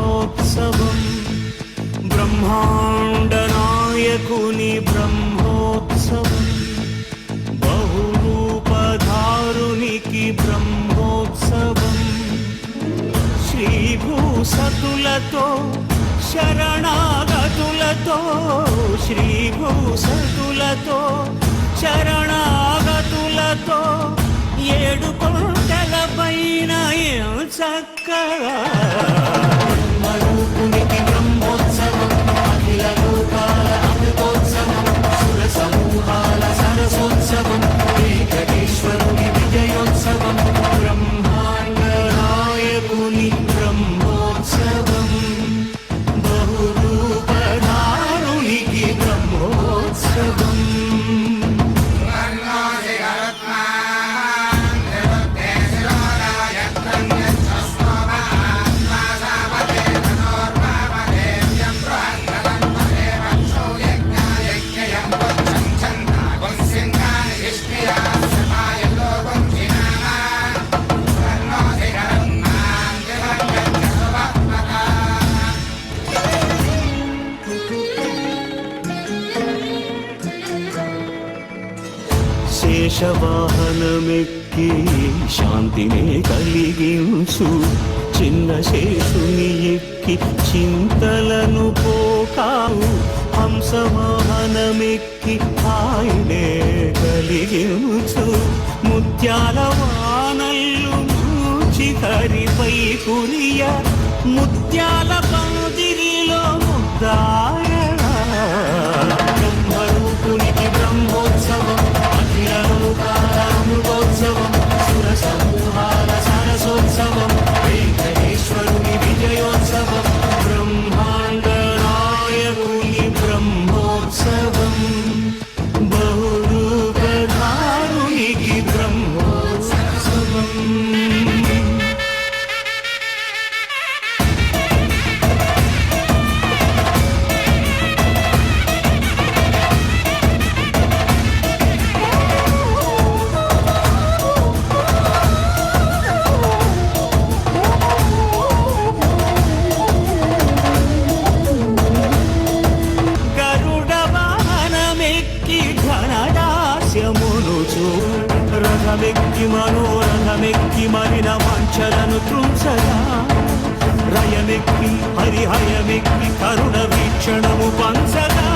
బ్రహ్మోత్సవం బ్రహ్మాండ నాయకుని బ్రహ్మోత్సవం బహురూపధారునికి బ్రహ్మోత్సవం శ్రీభూసతులతో శరణాగతులతో శ్రీభూసతులతో శరణాగతులతో ఏడు కొండల పైన చక్కగా బ్రహ్మరూపునికి బ్రహ్మోత్సవం అఖిల లోకాల అమృతోత్సవం సుర సమూహాల సరసోత్సవం వెంకటేశ్వరుని విజయోత్సవం బ్రహ్మాండ నాయకుని బ్రహ్మోత్సవం బహురూపధారునికి బ్రహ్మోత్సవం శేషవాహనమెక్కి శాంతినే కలిగించు చిన్న శేషుని ఎక్కి చింతలను పోకావు హంసవాహనమెక్కి ఆయనే కలిగించు ముత్యాల వానల్లు మూచి హరిపై కురియ ముత్యాల పందిరిలో ముద్దాయ బ్రహ్మరూపునికి బ్రహ్మోత్సవం అఖిల లోకాల అమృతోత్సవం సుర సమూహాల సరసోత్సవం వెంకటేశ్వరుని విజయోత్సవం బ్రహ్మాండ నాయకుని బ్రహ్మోత్సవం బహురూపధారునికి బ్రహ్మోత్సవం రథమెక్కి మనోరథమెక్కి మరిన వాంఛలను త్రుంచగా రయమెక్కి హరిహయమెక్కి కరుణ వీక్షణము పంచగా